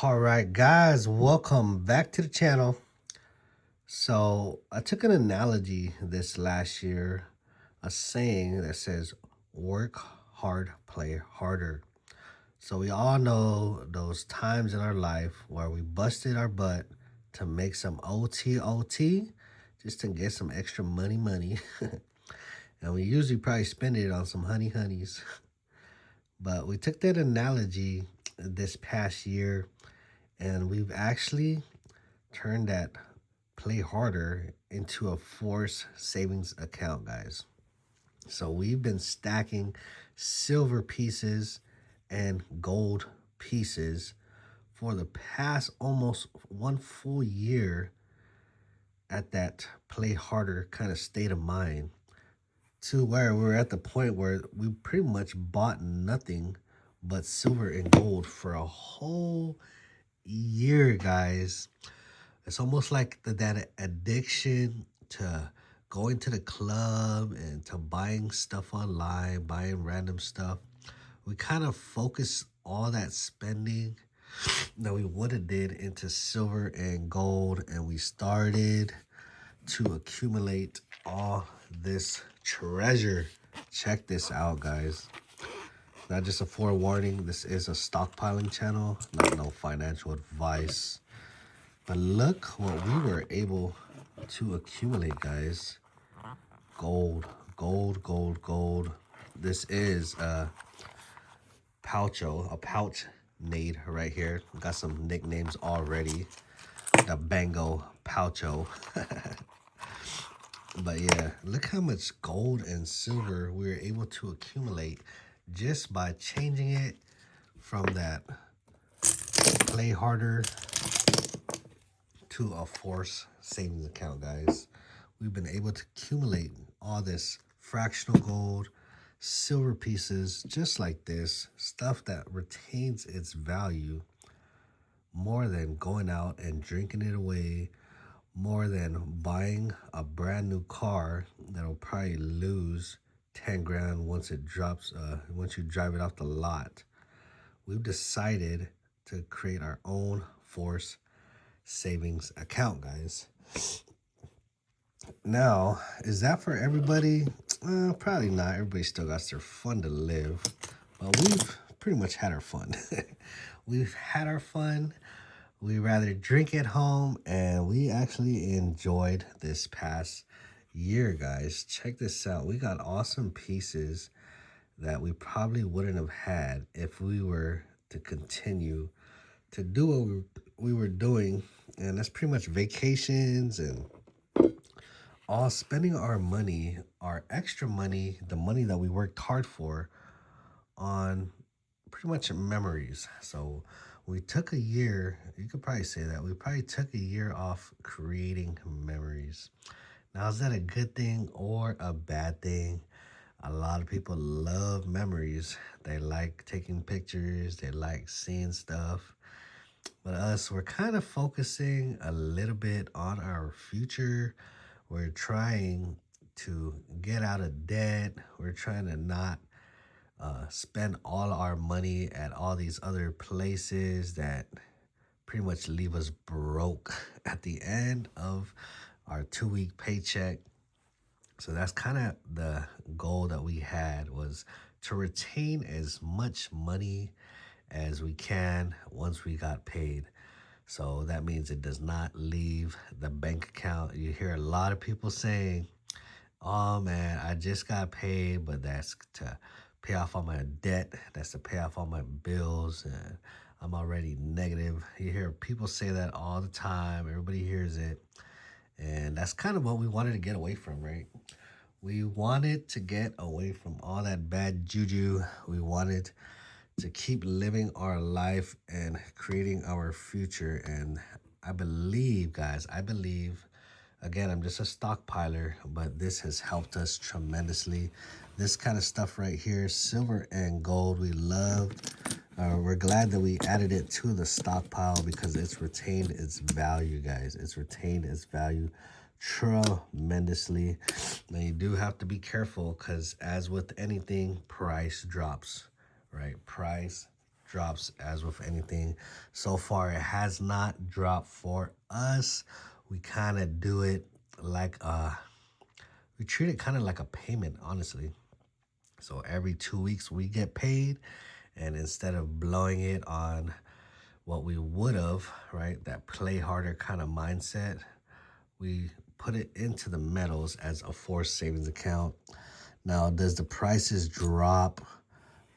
All right, guys, welcome back to the channel. So, I took an analogy this last year, a saying that says, work hard, play harder. So, we all know those times in our life where we busted our butt to make some OT just to get some extra money. And we usually probably spend it on some honeys. But we took that analogy this past year and we've actually turned that play harder into a force savings account, guys. So we've been stacking silver pieces and gold pieces for the past almost one full year at that play harder kind of state of mind, to where we're at the point where we pretty much bought nothing but silver and gold for a whole year, guys. It's almost like that addiction to going to the club and to buying stuff online, buying random stuff. We kind of focus all that spending that we would have did into silver and gold, and we started to accumulate all this treasure. Check this out, guys. Not just a forewarning, this is a stockpiling channel, not no financial advice. But look what we were able to accumulate, guys. Gold, gold. This is a pouch made right here. Got some nicknames already. The Bango Poucho. But yeah, look how much gold and silver we were able to accumulate just by changing it from that play harder to a force savings account, guys. We've been able to accumulate all this fractional gold, silver pieces, just like this, stuff that retains its value more than going out and drinking it away, more than buying a brand new car that'll probably lose 10 grand once it drops, once you drive it off the lot. We've decided to create our own force savings account, guys. Now, is that for everybody? Probably not. Everybody still got their fun to live, but we've pretty much had our fun. We've had our fun. We rather drink at home, and we actually enjoyed this past year, guys. Check this out. We got awesome pieces that we probably wouldn't have had if we were to continue to do what we were doing, and that's pretty much vacations and all spending our money, our extra money, the money that we worked hard for, on pretty much memories. So we took a year, you could probably say that we probably took a year off creating memories. Now, is that a good thing or a bad thing? A lot of people love memories. They like taking pictures, they like seeing stuff. But us, we're kind of focusing a little bit on our future. We're trying to get out of debt. We're trying to not spend all our money at all these other places that pretty much leave us broke at the end of our 2-week paycheck. So that's kind of the goal that we had, was to retain as much money as we can once we got paid. So that means it does not leave the bank account. You hear a lot of people saying, oh man, I just got paid, but that's to pay off all my debt. That's to pay off all my bills. And I'm already negative. You hear people say that all the time. Everybody hears it. And that's kind of what we wanted to get away from, right? We wanted to get away from all that bad juju. We wanted to keep living our life and creating our future. And I believe, guys, again, I'm just a stockpiler, but this has helped us tremendously. This kind of stuff right here, silver and gold, we love. We're glad that we added it to the stockpile because it's retained its value, guys. It's retained its value tremendously. Now, you do have to be careful because, as with anything, price drops, right? Price drops as with anything. So far, it has not dropped for us. We kind of do it like we treat it kind of like a payment, honestly. So every 2 weeks we get paid, and instead of blowing it on what we would have, right, that play harder kind of mindset, we put it into the metals as a forced savings account. Now, does the prices drop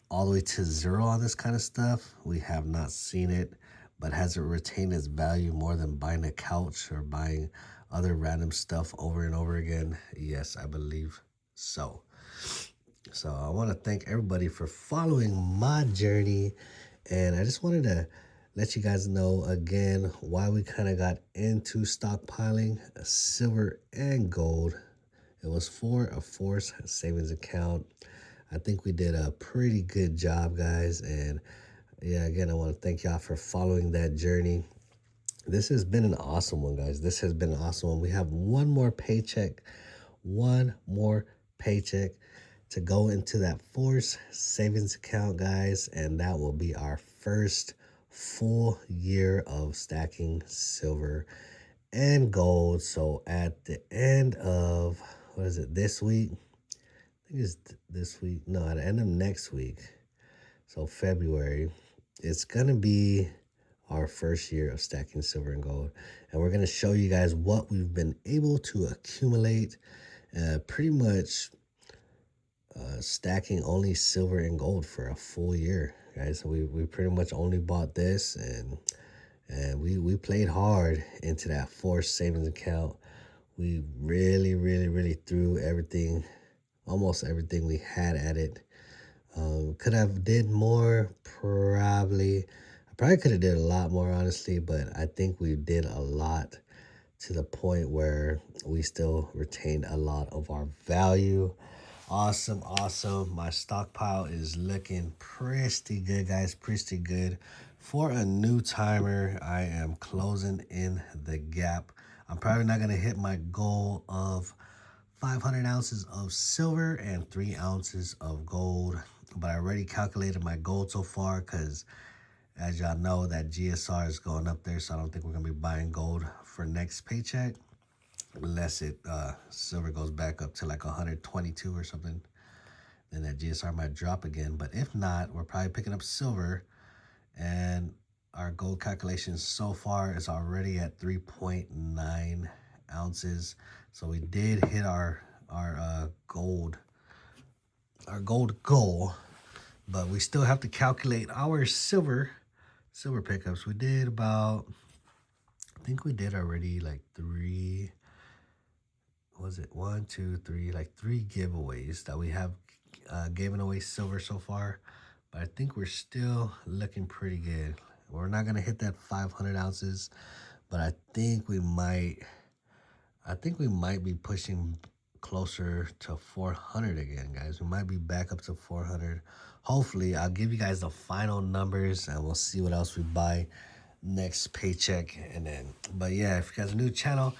all the way to zero on this kind of stuff? We have not seen it, but has it retained its value more than buying a couch or buying other random stuff over and over again? Yes, I believe so. So I want to thank everybody for following my journey. And I just wanted to let you guys know again why we kind of got into stockpiling silver and gold. It was for a forced savings account. I think we did a pretty good job, guys. And yeah, again, I want to thank y'all for following that journey. This has been an awesome one, guys. This has been an awesome one. We have one more paycheck to go into that forced savings account, guys. And that will be our first full year of stacking silver and gold. So at the end of, what is it, this week? I think it's this week. No, at the end of next week. So February, it's going to be our first year of stacking silver and gold. And we're going to show you guys what we've been able to accumulate, pretty much stacking only silver and gold for a full year, guys. So we pretty much only bought this, and we played hard into that forced savings account. We really threw everything, almost everything we had at it. Could have did more, probably. I probably could have did a lot more, honestly, but I think we did a lot to the point where we still retained a lot of our value. Awesome. My stockpile is looking pretty good, guys. Pretty good. For a new timer, I am closing in the gap. I'm probably not going to hit my goal of 500 ounces of silver and 3 ounces of gold, but I already calculated my gold so far because, as y'all know, that GSR is going up there, so I don't think we're going to be buying gold for next paycheck unless it silver goes back up to like 122 or something. Then that GSR might drop again. But if not, we're probably picking up silver, and our gold calculation so far is already at 3.9 ounces. So we did hit our gold goal, but we still have to calculate our silver pickups. We did about, I think we did already like 3, was it 1, 2, 3, like 3 giveaways that we have given away silver so far. But I think we're still looking pretty good. We're not gonna hit that 500 ounces, but I think we might be pushing closer to 400 again, guys. We might be back up to 400. Hopefully, I'll give you guys the final numbers, and we'll see what else we buy next paycheck. And then, but yeah, if you guys are new to the channel,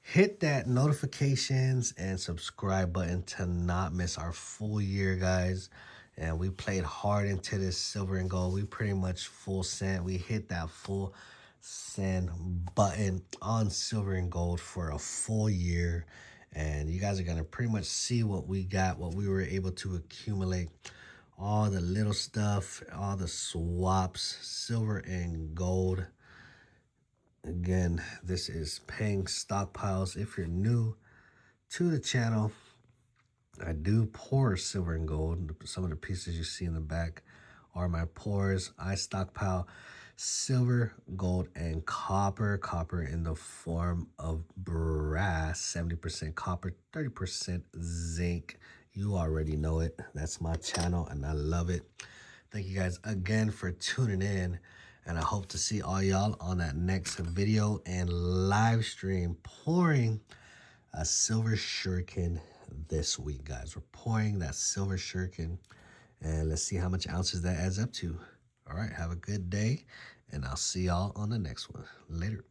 hit that notifications and subscribe button to not miss our full year, guys. And we played hard into this silver and gold. We pretty much full send. We hit that full send button on silver and gold for a full year. And you guys are going to pretty much see what we got, what we were able to accumulate. All the little stuff, all the swaps, silver and gold. Again, this is paying stockpiles. If you're new to the channel, I do pour silver and gold. Some of the pieces you see in the back are my pours. I stockpile silver, gold, and copper. Copper in the form of brass, 70% copper, 30% zinc. You already know it. That's my channel, and I love it. Thank you guys again for tuning in, and I hope to see all y'all on that next video and live stream pouring a silver shuriken this week, guys. We're pouring that silver shuriken, and let's see how much ounces that adds up to. All right, have a good day, and I'll see y'all on the next one. Later.